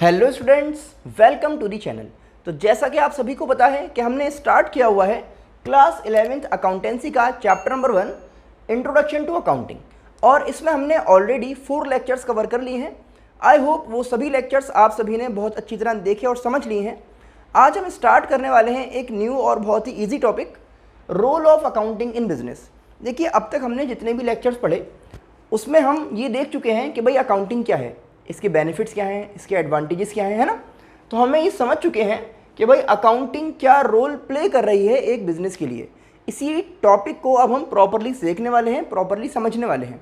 Hello students, welcome to the channel. तो जैसा कि आप सभी को पता है कि हमने स्टार्ट किया हुआ है क्लास 11th अकाउंटेंसी का chapter number 1 introduction to accounting, और इसमें हमने ऑलरेडी 4 लेक्चर्स कवर कर लिए हैं। आई होप वो सभी लेक्चर्स आप सभी ने बहुत अच्छी तरह देखे और समझ लिए हैं। आज हम स्टार्ट करने वाले हैं एक न्यू और बहुत ही easy topic, role of accounting in business. देखिए, अब तक हमने जितने भी लेक्चर्स पढ़े उसमें हम ये देख चुके हैं कि भाई अकाउंटिंग क्या है, इसके बेनिफिट्स क्या हैं, इसके एडवांटेजेस क्या हैं, है ना। तो हमें ये समझ चुके हैं कि भाई अकाउंटिंग क्या रोल प्ले कर रही है एक बिजनेस के लिए। इसी टॉपिक को अब हम प्रॉपरली सीखने वाले हैं, प्रॉपरली समझने वाले हैं।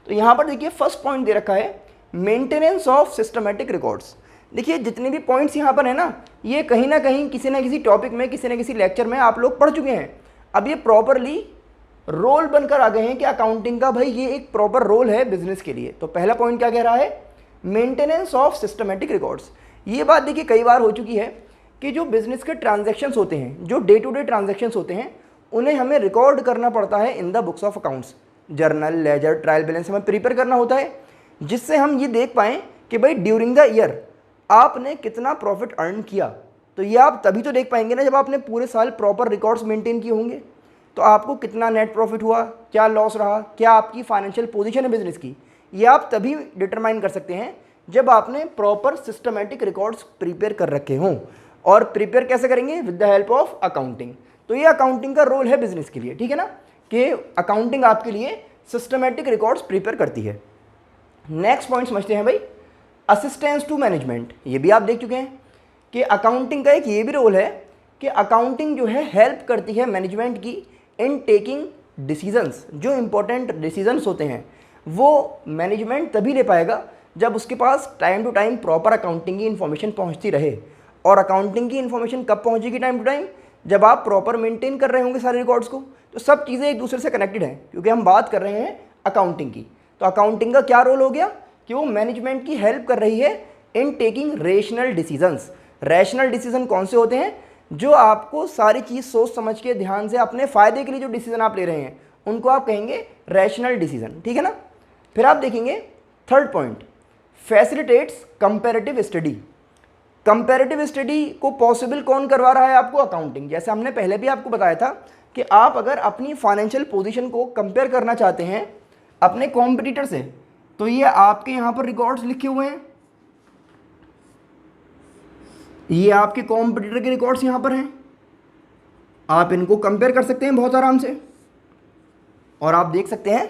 तो यहाँ पर देखिए फर्स्ट पॉइंट दे रखा है मेंटेनेंस ऑफ सिस्टमेटिक रिकॉर्ड्स। देखिए जितने भी पॉइंट्स यहाँ पर है ना, ये कहीं ना कहीं किसी ना किसी टॉपिक में, किसी ना किसी लेक्चर में आप लोग पढ़ चुके हैं। अब ये प्रॉपरली रोल बनकर आ गए हैं कि अकाउंटिंग का भाई ये एक प्रॉपर रोल है बिजनेस के लिए। तो पहला पॉइंट क्या कह रहा है, मेंटेनेंस ऑफ सिस्टमेटिक रिकॉर्ड्स। ये बात देखिए कई बार हो चुकी है कि जो बिजनेस के ट्रांजैक्शंस होते हैं, जो डे टू डे ट्रांजैक्शंस होते हैं, उन्हें हमें रिकॉर्ड करना पड़ता है in the books of accounts. Journal, ledger, trial balance हमें प्रिपेयर करना होता है, जिससे हम ये देख पाएँ कि भाई ड्यूरिंग द ईयर आपने कितना प्रॉफिट अर्न किया। तो ये आप तभी तो देख पाएंगे ना जब आपने पूरे साल प्रॉपर रिकॉर्ड्स मेंटेन किए होंगे। तो आपको कितना नेट प्रॉफिट हुआ, क्या लॉस रहा, क्या आपकी फाइनेंशियल पोजीशन है बिजनेस की, ये आप तभी डिटरमाइन कर सकते हैं जब आपने प्रॉपर सिस्टमेटिक रिकॉर्ड्स प्रिपेयर कर रखे हों। और प्रिपेयर कैसे करेंगे, with the help of accounting. तो ये अकाउंटिंग का रोल है बिजनेस के लिए, ठीक है ना, कि अकाउंटिंग आपके लिए सिस्टमेटिक रिकॉर्ड्स प्रिपेयर करती है। नेक्स्ट पॉइंट समझते हैं भाई, असिस्टेंस टू मैनेजमेंट। ये भी आप देख चुके हैं कि अकाउंटिंग का एक ये भी रोल है कि अकाउंटिंग जो है हेल्प करती है मैनेजमेंट की इन टेकिंग डिसीजंस। जो इंपॉर्टेंट डिसीजंस होते हैं वो मैनेजमेंट तभी ले पाएगा जब उसके पास time to time proper accounting की इन्फॉर्मेशन पहुंचती रहे। और अकाउंटिंग की इन्फॉर्मेशन कब पहुंचेगी टाइम टू टाइम, जब आप प्रॉपर मेंटेन कर रहे होंगे सारे रिकॉर्ड्स को। तो सब चीज़ें एक दूसरे से कनेक्टेड हैं, क्योंकि हम बात कर रहे हैं अकाउंटिंग की। तो अकाउंटिंग का क्या रोल हो गया कि वो मैनेजमेंट की हेल्प कर रही है in taking rational decisions. Rational decision कौन से होते हैं, जो आपको सारी चीज़ सोच समझ के ध्यान से अपने फ़ायदे के लिए जो डिसीजन आप ले रहे हैं उनको आप कहेंगे रैशनल डिसीजन, ठीक है ना। फिर आप देखेंगे third point, facilitates comparative study. Comparative study को पॉसिबल कौन करवा रहा है आपको, अकाउंटिंग। जैसे हमने पहले भी आपको बताया था कि आप अगर अपनी फाइनेंशियल पोजीशन को कंपेयर करना चाहते हैं अपने कॉम्पिटिटर से, तो ये आपके यहाँ पर रिकॉर्ड्स लिखे हुए हैं, ये आपके कॉम्पिटिटर के रिकॉर्ड्स यहाँ पर हैं। आप इनको कंपेयर कर सकते हैं बहुत आराम से, और आप देख सकते हैं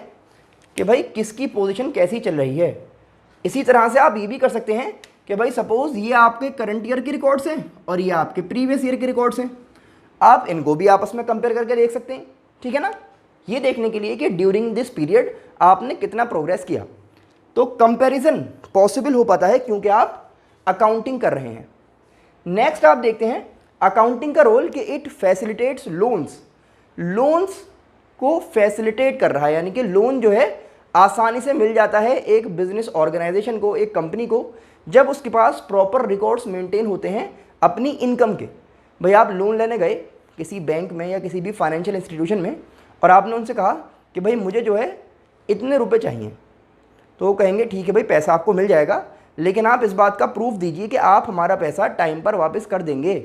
कि भाई किसकी पोजीशन कैसी चल रही है। इसी तरह से आप ये भी कर सकते हैं कि भाई सपोज ये आपके करंट ईयर के रिकॉर्ड्स हैं और ये आपके प्रीवियस ईयर के रिकॉर्ड्स हैं। आप इनको भी आपस में कंपेयर करके देख सकते हैं, ठीक है ना, ये देखने के लिए कि ड्यूरिंग दिस पीरियड आपने कितना प्रोग्रेस किया। तो कंपैरिजन पॉसिबल हो पाता है क्योंकि आप अकाउंटिंग कर रहे हैं। नेक्स्ट आप देखते हैं अकाउंटिंग का रोल कि इट फैसिलिटेट्स लोन्स। लोन्स को फैसिलिटेट कर रहा है, यानी कि लोन जो है आसानी से मिल जाता है एक बिजनेस ऑर्गेनाइजेशन को, एक कंपनी को, जब उसके पास प्रॉपर रिकॉर्ड्स मेंटेन होते हैं अपनी इनकम के। भाई आप लोन लेने गए किसी बैंक में या किसी भी फाइनेंशियल इंस्टीट्यूशन में, और आपने उनसे कहा कि भाई मुझे जो है इतने रुपए चाहिए, तो वो कहेंगे ठीक है भाई पैसा आपको मिल जाएगा, लेकिन आप इस बात का प्रूफ दीजिए कि आप हमारा पैसा टाइम पर वापस कर देंगे।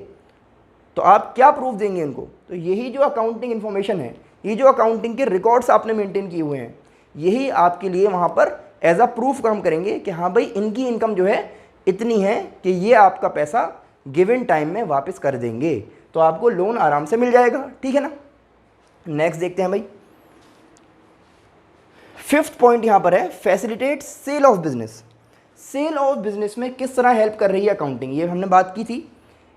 तो आप क्या प्रूफ देंगे उनको, तो यही जो अकाउंटिंग इन्फॉर्मेशन है, ये जो अकाउंटिंग के रिकॉर्ड्स आपने मेंटेन किए हुए हैं, यही आपके लिए वहाँ पर एज अ प्रूफ काम करेंगे कि हाँ भाई इनकी इनकम जो है इतनी है कि ये आपका पैसा गिवन टाइम में वापस कर देंगे। तो आपको लोन आराम से मिल जाएगा, ठीक है ना। नेक्स्ट देखते हैं भाई, फिफ्थ पॉइंट यहाँ पर है facilitate sale of business. Sale of business में किस तरह हेल्प कर रही है अकाउंटिंग, ये हमने बात की थी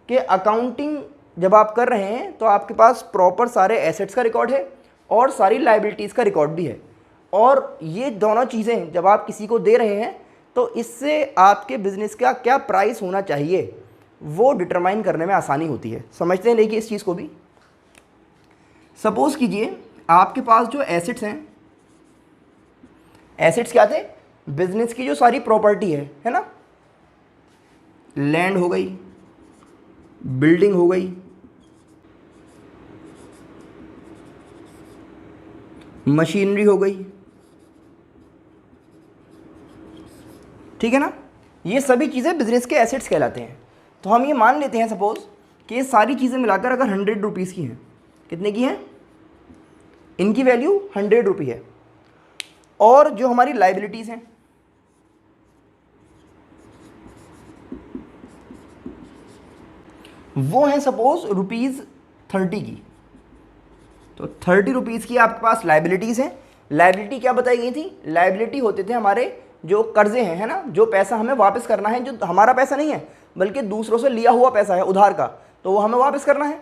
कि अकाउंटिंग जब आप कर रहे हैं तो आपके पास प्रॉपर सारे एसेट्स का रिकॉर्ड है और सारी लाइबिलिटीज़ का रिकॉर्ड भी है। और ये दोनों चीज़ें जब आप किसी को दे रहे हैं तो इससे आपके बिजनेस का क्या प्राइस होना चाहिए वो डिटरमाइन करने में आसानी होती है। समझते हैं देखिए इस चीज़ को भी। सपोज़ कीजिए आपके पास जो एसेट्स हैं, एसेट्स क्या थे, बिजनेस की जो सारी प्रॉपर्टी है ना, लैंड हो गई, बिल्डिंग हो गई, मशीनरी हो गई, ठीक है ना। ये सभी चीज़ें बिजनेस के एसेट्स कहलाते हैं। तो हम ये मान लेते हैं सपोज कि ये सारी चीज़ें मिलाकर अगर 100 रुपीज़ की हैं, कितने की हैं, इनकी वैल्यू 100 रुपये है। और जो हमारी लाइबिलिटीज़ हैं वो हैं सपोज ₹30 की। तो 30 रुपीज़ की आपके पास लाइबिलिटीज़ हैं। लाइबिलिटी क्या बताई गई थी? लाइबिलिटी होते थे हमारे जो कर्जे हैं, है ना, जो पैसा हमें वापस करना है, जो हमारा पैसा नहीं है बल्कि दूसरों से लिया हुआ पैसा है उधार का, तो वो हमें वापस करना है।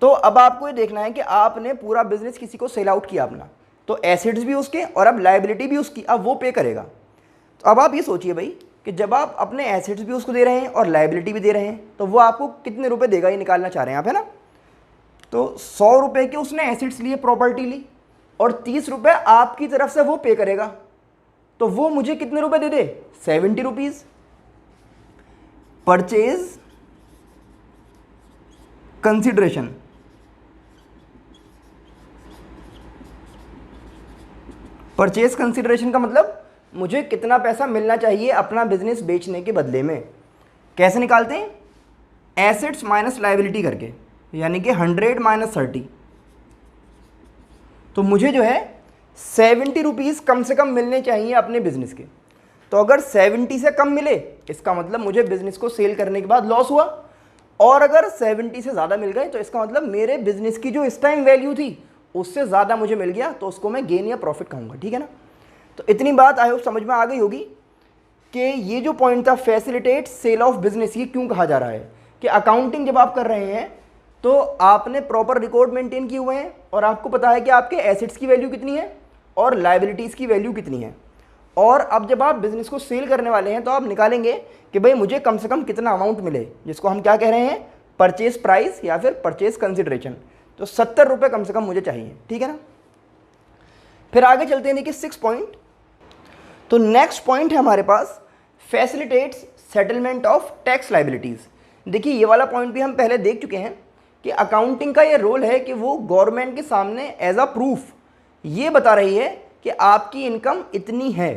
तो अब आपको ये देखना है कि आपने पूरा बिजनेस किसी को सेल आउट किया अपना, तो एसेट्स भी उसके और अब लाइबिलिटी भी उसकी, अब वो पे करेगा। तो अब आप ये सोचिए भाई कि जब आप अपने एसेट्स भी उसको दे रहे हैं और लाइबिलिटी भी दे रहे हैं तो वो आपको कितने रुपए देगा, ये निकालना चाह रहे हैं आप, है ना। तो 100 रुपये के उसने एसेट्स लिए, प्रॉपर्टी ली, और 30 रुपये आपकी तरफ से वो पे करेगा, तो वो मुझे कितने रुपए दे दे? 70 rupees. Purchase consideration, purchase consideration का मतलब मुझे कितना पैसा मिलना चाहिए अपना बिजनेस बेचने के बदले में। कैसे निकालते हैं? एसेट्स माइनस लाइबिलिटी करके, यानी कि 100 माइनस 30। तो मुझे जो है 70 रुपीज़ कम से कम मिलने चाहिए अपने बिजनेस के। तो अगर 70 से कम मिले इसका मतलब मुझे बिजनेस को सेल करने के बाद लॉस हुआ, और अगर 70 से ज़्यादा मिल गए तो इसका मतलब मेरे बिजनेस की जो इस टाइम वैल्यू थी उससे ज़्यादा मुझे मिल गया, तो उसको मैं गेन या प्रॉफिट कहूँगा, ठीक है ना। तो इतनी बात आई होप समझ में आ गई होगी कि ये जो पॉइंट था फैसिलिटेट सेल ऑफ बिजनेस, ये क्यों कहा जा रहा है कि अकाउंटिंग जब आप कर रहे हैं तो आपने प्रॉपर रिकॉर्ड मेंटेन किए हुए हैं और आपको पता है कि आपके एसेट्स की वैल्यू कितनी है और लाइबिलिटीज़ की वैल्यू कितनी है। और अब जब आप बिजनेस को सेल करने वाले हैं तो आप निकालेंगे कि भाई मुझे कम से कम कितना अमाउंट मिले, जिसको हम क्या कह रहे हैं, परचेज प्राइस या फिर परचेज कंसिडरेशन। तो 70 रुपये कम से कम मुझे चाहिए, ठीक है ना। फिर आगे चलते हैं, देखिए 6 पॉइंट। तो नेक्स्ट पॉइंट है हमारे पास facilitates settlement of tax liabilities. देखिए ये वाला पॉइंट भी हम पहले देख चुके हैं कि अकाउंटिंग का ये रोल है कि वो गवर्नमेंट के सामने एज अ प्रूफ ये बता रही है कि आपकी इनकम इतनी है,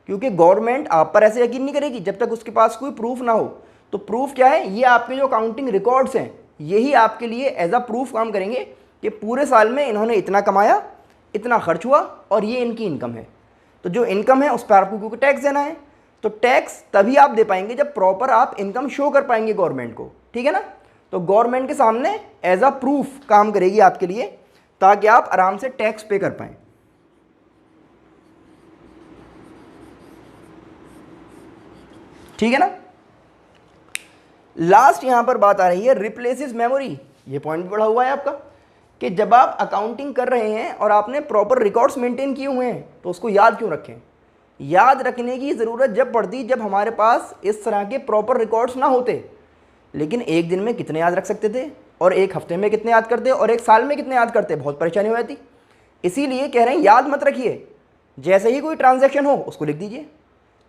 क्योंकि गवर्नमेंट आप पर ऐसे यकीन नहीं करेगी जब तक उसके पास कोई प्रूफ ना हो। तो प्रूफ क्या है? ये आपके जो अकाउंटिंग रिकॉर्ड्स हैं यही आपके लिए एज अ प्रूफ काम करेंगे कि पूरे साल में इन्होंने इतना कमाया, इतना खर्च हुआ और ये इनकी इनकम है। तो जो इनकम है उस पर आपको क्योंकि टैक्स देना है, तो टैक्स तभी आप दे पाएंगे जब प्रॉपर आप इनकम शो कर पाएंगे गवर्नमेंट को, ठीक है ना। तो गवर्नमेंट के सामने एज अ प्रूफ काम करेगी आपके लिए, ताकि आप आराम से टैक्स पे कर पाएं, ठीक है ना। लास्ट यहां पर बात आ रही है रिप्लेसेस मेमोरी। ये पॉइंट भी बढ़ा हुआ है आपका कि जब आप अकाउंटिंग कर रहे हैं और आपने प्रॉपर रिकॉर्ड्स मेंटेन किए हुए हैं तो उसको याद क्यों रखें? याद रखने की ज़रूरत जब पड़ती जब हमारे पास इस तरह के प्रॉपर रिकॉर्ड्स ना होते। लेकिन एक दिन में कितने याद रख सकते थे, और एक हफ्ते में कितने याद करते, और एक साल में कितने याद करते? बहुत परेशानी हो जाती। इसीलिए कह रहे हैं याद मत रखिए, जैसे ही कोई ट्रांजैक्शन हो उसको लिख दीजिए।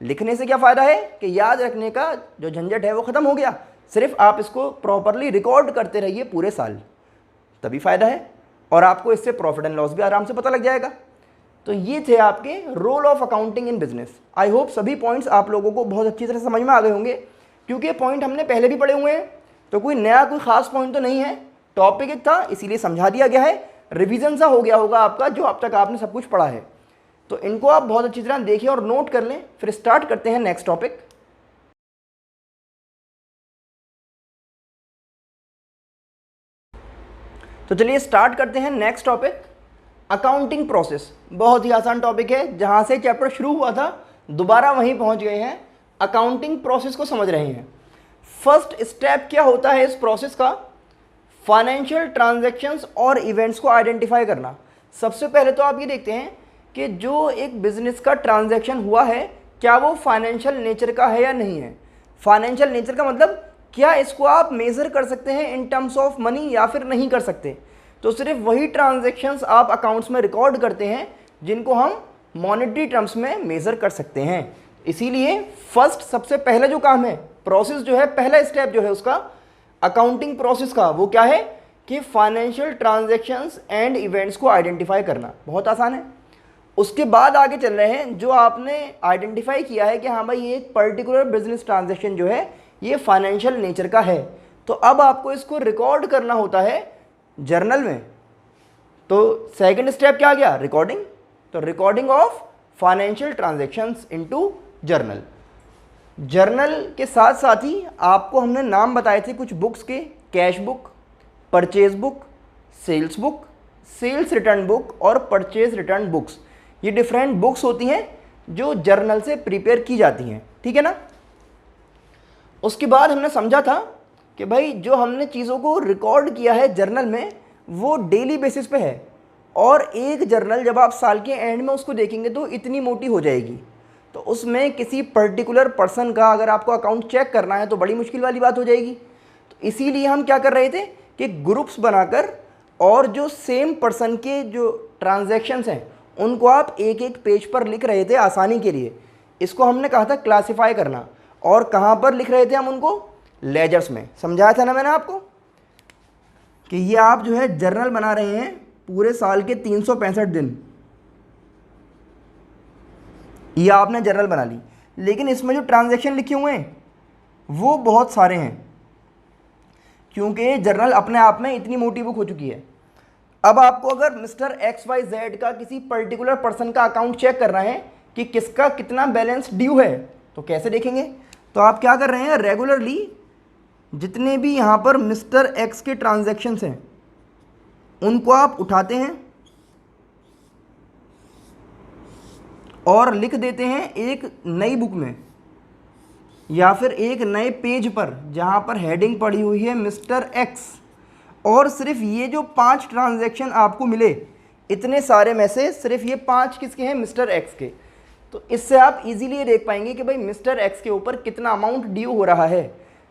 लिखने से क्या फ़ायदा है कि याद रखने का जो झंझट है वो ख़त्म हो गया, सिर्फ आप इसको प्रॉपरली रिकॉर्ड करते रहिए पूरे साल, तभी फ़ायदा है, और आपको इससे प्रॉफिट एंड लॉस भी आराम से पता लग जाएगा। तो ये थे आपके role of accounting in business. I hope सभी पॉइंट्स आप लोगों को बहुत अच्छी तरह समझ में आ गए होंगे, क्योंकि ये पॉइंट हमने पहले भी पढ़े हुए हैं, तो कोई नया कोई ख़ास पॉइंट तो नहीं है। टॉपिक एक था इसीलिए समझा दिया गया है, रिविज़न सा हो गया होगा आपका जो अब तक आपने सब कुछ पढ़ा है। तो इनको आप बहुत अच्छी तरह देखिए और नोट कर लें। फिर स्टार्ट करते हैं नेक्स्ट टॉपिक। तो चलिए स्टार्ट करते हैं नेक्स्ट टॉपिक, अकाउंटिंग प्रोसेस। बहुत ही आसान टॉपिक है, जहां से चैप्टर शुरू हुआ था दोबारा वहीं पहुंच गए हैं। अकाउंटिंग प्रोसेस को समझ रहे हैं। फर्स्ट स्टेप क्या होता है इस प्रोसेस का? फाइनेंशियल ट्रांजैक्शंस और इवेंट्स को आइडेंटिफाई करना। सबसे पहले तो आप ये देखते हैं कि जो एक बिजनेस का ट्रांजैक्शन हुआ है क्या वो फाइनेंशियल नेचर का है या नहीं है। फाइनेंशियल नेचर का मतलब क्या इसको आप मेज़र कर सकते हैं इन टर्म्स ऑफ मनी या फिर नहीं कर सकते। तो सिर्फ वही ट्रांजैक्शंस आप अकाउंट्स में रिकॉर्ड करते हैं जिनको हम मॉनेटरी टर्म्स में मेज़र कर सकते हैं। इसीलिए फर्स्ट सबसे पहले जो काम है, प्रोसेस जो है, पहला स्टेप जो है उसका अकाउंटिंग प्रोसेस का, वो क्या है कि फाइनेंशियल ट्रांजैक्शंस एंड इवेंट्स को आइडेंटिफाई करना। बहुत आसान है। उसके बाद आगे चल रहे हैं, जो आपने आइडेंटिफाई किया है कि हाँ भाई ये एक पर्टिकुलर बिजनेस ट्रांजैक्शन जो है ये फाइनेंशियल नेचर का है, तो अब आपको इसको रिकॉर्ड करना होता है जर्नल में। तो सेकंड स्टेप क्या आ गया, रिकॉर्डिंग। तो recording of financial transactions into journal. Journal के साथ साथ ही आपको हमने नाम बताए थे कुछ बुक्स के, cash book, purchase book, sales book, sales return book और परचेज रिटर्न बुक्स। ये डिफरेंट बुक्स होती हैं जो जर्नल से प्रिपेयर की जाती हैं, ठीक है ना। उसके बाद हमने समझा था कि भाई जो हमने चीज़ों को रिकॉर्ड किया है जर्नल में वो डेली बेसिस पे है, और एक जर्नल जब आप साल के एंड में उसको देखेंगे तो इतनी मोटी हो जाएगी, तो उसमें किसी पर्टिकुलर पर्सन का अगर आपको अकाउंट चेक करना है तो बड़ी मुश्किल वाली बात हो जाएगी। तो इसीलिए हम क्या कर रहे थे कि ग्रुप्स बनाकर और जो सेम पर्सन के जो ट्रांजैक्शंस हैं उनको आप एक एक पेज पर लिख रहे थे आसानी के लिए। इसको हमने कहा था क्लासिफाई करना, और कहाँ पर लिख रहे थे हम उनको, लेजर्स में। समझाया था ना मैंने आपको कि ये आप जो है जर्नल बना रहे हैं पूरे साल के 365 दिन, ये आपने जर्नल बना ली, लेकिन इसमें जो ट्रांजैक्शन लिखे हुए हैं वो बहुत सारे हैं, क्योंकि जर्नल अपने आप में इतनी मोटी बुक हो चुकी है। अब आपको अगर मिस्टर XYZ का किसी पर्टिकुलर पर्सन का अकाउंट चेक करना है कि किसका कितना बैलेंस ड्यू है, तो कैसे देखेंगे। तो आप क्या कर रहे हैं, रेगुलरली जितने भी यहाँ पर मिस्टर X के ट्रांजैक्शंस हैं उनको आप उठाते हैं और लिख देते हैं एक नई बुक में या फिर एक नए पेज पर जहाँ पर हेडिंग पड़ी हुई है मिस्टर X, और सिर्फ ये जो 5 ट्रांजैक्शन आपको मिले इतने सारे में से सिर्फ ये 5 किसके हैं, मिस्टर X के। तो इससे आप इजीली देख पाएंगे कि भाई मिस्टर X के ऊपर कितना अमाउंट ड्यू हो रहा है।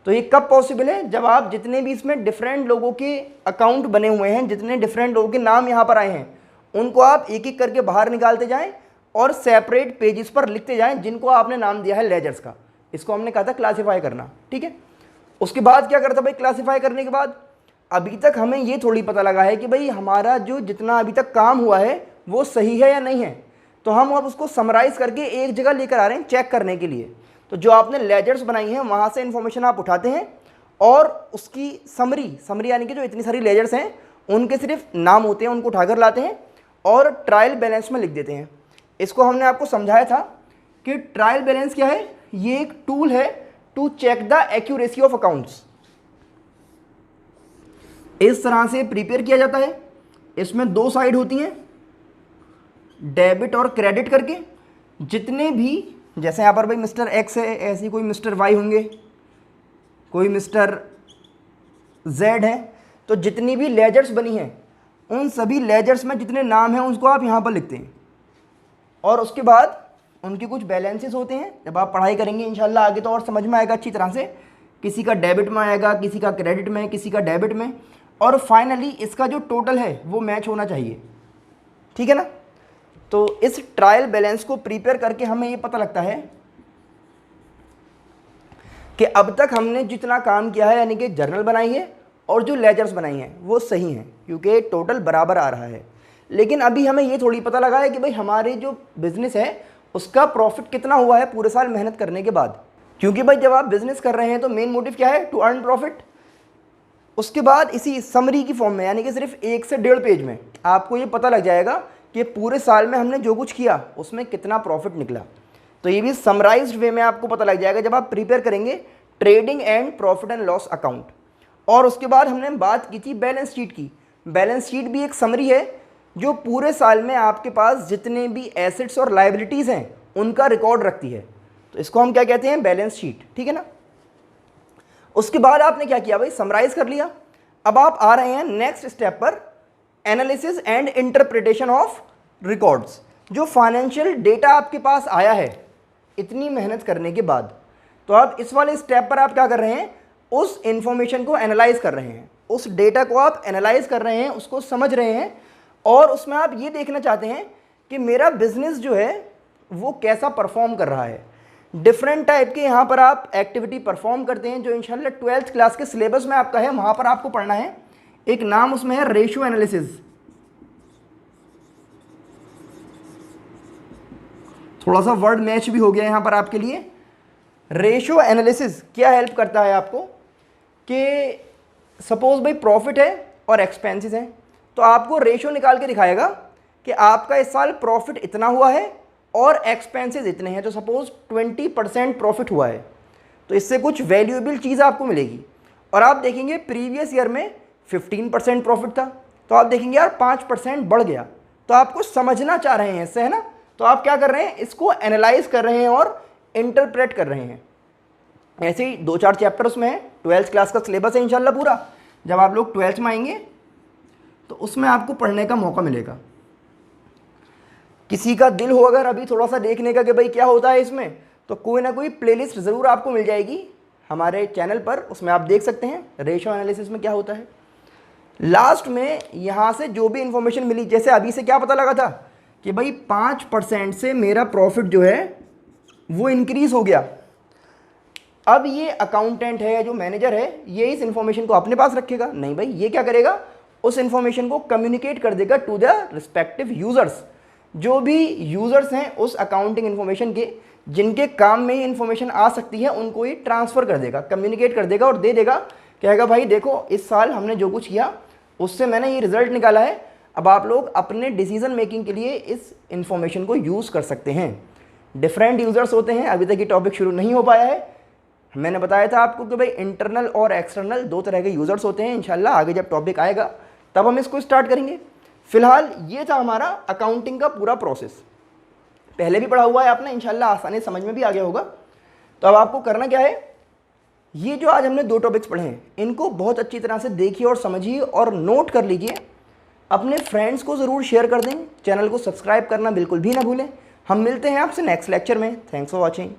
तो ये कब पॉसिबल है, जब आप जितने भी इसमें डिफरेंट लोगों के अकाउंट बने हुए हैं, जितने डिफरेंट लोगों के नाम यहाँ पर आए हैं, उनको आप एक एक करके बाहर निकालते जाएं और सेपरेट पेजेस पर लिखते जाएं जिनको आपने नाम दिया है लेजर्स का। इसको हमने कहा था क्लासीफाई करना, ठीक है। उसके बाद क्या करता भाई, क्लासीफाई करने के बाद अभी तक हमें ये थोड़ी पता लगा है कि भाई हमारा जो जितना अभी तक काम हुआ है वो सही है या नहीं है, तो हम अब उसको समराइज़ करके एक जगह लेकर आ रहे हैं चेक करने के लिए। तो जो आपने लेजर्स बनाई हैं वहाँ से इन्फॉर्मेशन आप उठाते हैं और उसकी समरी यानी कि जो इतनी सारी लेजर्स हैं उनके सिर्फ नाम होते हैं, उनको उठाकर लाते हैं और ट्रायल बैलेंस में लिख देते हैं। इसको हमने आपको समझाया था कि ट्रायल बैलेंस क्या है, ये एक टूल है to check the accuracy of accounts. इस तरह से प्रिपेयर किया जाता है। इसमें 2 साइड होती हैं, डेबिट और क्रेडिट करके। जितने भी, जैसे यहाँ पर भाई मिस्टर X है, ऐसी कोई मिस्टर Y होंगे, कोई मिस्टर Z है, तो जितनी भी लेजर्स बनी हैं उन सभी लेजर्स में जितने नाम हैं उसको आप यहाँ पर लिखते हैं, और उसके बाद उनके कुछ बैलेंसेस होते हैं। जब आप पढ़ाई करेंगे इंशाल्लाह आगे तो और समझ में आएगा अच्छी तरह से, किसी का डेबिट में आएगा, किसी का क्रेडिट में, किसी का डेबिट में, और फाइनली इसका जो टोटल है वो मैच होना चाहिए, ठीक है ना। तो इस ट्रायल बैलेंस को प्रिपेयर करके हमें ये पता लगता है कि अब तक हमने जितना काम किया है यानी कि जर्नल बनाई है और जो लेजर्स बनाई हैं वो सही हैं, क्योंकि टोटल बराबर आ रहा है। लेकिन अभी हमें ये थोड़ी पता लगा है कि भाई हमारे जो बिज़नेस है उसका प्रॉफिट कितना हुआ है पूरे साल मेहनत करने के बाद, क्योंकि भाई जब आप बिज़नेस कर रहे हैं तो मेन मोटिव क्या है, टू अर्न प्रॉफिट। उसके बाद इसी समरी की फॉर्म में यानी कि सिर्फ 1 से 1.5 पेज में आपको ये पता लग जाएगा कि पूरे साल में हमने जो कुछ किया उसमें कितना प्रॉफिट निकला। तो ये भी समराइज्ड वे में आपको पता लग जाएगा जब आप प्रिपेयर करेंगे trading and profit and loss account. और उसके बाद हमने बात की थी बैलेंस शीट की। बैलेंस शीट भी एक समरी है जो पूरे साल में आपके पास जितने भी एसेट्स और लायबिलिटीज़ हैं उनका रिकॉर्ड रखती है। तो इसको हम क्या कहते हैं, बैलेंस शीट, ठीक है ना। उसके बाद आपने क्या किया भाई, समराइज कर लिया। अब आप आ रहे हैं नेक्स्ट स्टेप पर, analysis and interpretation of records. जो फाइनेंशियल डेटा आपके पास आया है इतनी मेहनत करने के बाद, तो आप इस वाले स्टेप पर आप क्या कर रहे हैं, उस इंफॉर्मेशन को एनालाइज कर रहे हैं, उस डेटा को आप एनालाइज कर रहे हैं, उसको समझ रहे हैं, और उसमें आप ये देखना चाहते हैं कि मेरा बिजनेस जो है वो कैसा परफॉर्म कर रहा है। डिफरेंट टाइप के यहाँ पर आप एक्टिविटी परफॉर्म करते हैं जो इंशाल्लाह 12th क्लास के सिलेबस में आपका है, वहाँ पर आपको पढ़ना है। एक नाम उसमें है रेशियो एनालिसिस। थोड़ा सा वर्ड मैच भी हो गया यहाँ पर आपके लिए। रेशियो एनालिसिस क्या हेल्प करता है आपको कि सपोज भाई प्रॉफिट है और एक्सपेंसेस हैं, तो आपको रेशियो निकाल के दिखाएगा कि आपका इस साल प्रॉफिट इतना हुआ है और एक्सपेंसेस इतने हैं। तो सपोज 20% प्रॉफिट हुआ है, तो इससे कुछ वैल्यूएबल चीज़ आपको मिलेगी। और आप देखेंगे प्रीवियस ईयर में 15% प्रॉफिट था, तो आप देखेंगे यार 5% बढ़ गया। तो आपको समझना चाह रहे हैं इससे, है ना। तो आप क्या कर रहे हैं, इसको एनालाइज कर रहे हैं और इंटरप्रेट कर रहे हैं। ऐसे ही 2-4 चैप्टर उसमें है। 12th क्लास का सिलेबस है इंशाल्लाह पूरा। जब आप लोग 12th में आएंगे तो उसमें आपको पढ़ने का मौका मिलेगा। किसी का दिल हो अगर अभी थोड़ा सा देखने का कि भाई क्या होता है इसमें, तो कोई ना कोई प्लेलिस्ट ज़रूर आपको मिल जाएगी हमारे चैनल पर, उसमें आप देख सकते हैं रेशियो एनालिसिस में क्या होता है। लास्ट में यहाँ से जो भी इंफॉर्मेशन मिली, जैसे अभी से क्या पता लगा था कि भाई 5% से मेरा प्रॉफिट जो है वो इंक्रीज़ हो गया। अब ये अकाउंटेंट है, जो मैनेजर है, ये इस इंफॉर्मेशन को अपने पास रखेगा नहीं, भाई ये क्या करेगा, उस इंफॉर्मेशन को कम्युनिकेट कर देगा टू द रिस्पेक्टिव यूज़र्स। जो भी यूज़र्स हैं उस अकाउंटिंग इन्फॉर्मेशन के, जिनके काम में ये इन्फॉर्मेशन आ सकती है, उनको ये ट्रांसफ़र कर देगा, कम्युनिकेट कर देगा और दे देगा। कहेगा भाई देखो इस साल हमने जो कुछ किया उससे मैंने ये रिज़ल्ट निकाला है, अब आप लोग अपने डिसीजन मेकिंग के लिए इस इंफॉर्मेशन को यूज़ कर सकते हैं। डिफरेंट यूज़र्स होते हैं, अभी तक ये टॉपिक शुरू नहीं हो पाया है। मैंने बताया था आपको कि भाई इंटरनल और एक्सटर्नल 2 तरह के यूज़र्स होते हैं। इंशाल्लाह आगे जब टॉपिक आएगा तब हम इसको स्टार्ट करेंगे। फिलहाल ये था हमारा अकाउंटिंग का पूरा प्रोसेस। पहले भी पढ़ा हुआ है आपने, इंशाल्लाह आसानी समझ में भी आ गया होगा। तो अब आपको करना क्या है, ये जो आज हमने 2 टॉपिक्स पढ़े हैं इनको बहुत अच्छी तरह से देखिए और समझिए और नोट कर लीजिए। अपने फ्रेंड्स को ज़रूर शेयर कर दें। चैनल को सब्सक्राइब करना बिल्कुल भी ना भूलें। हम मिलते हैं आपसे नेक्स्ट लेक्चर में। Thanks for watching.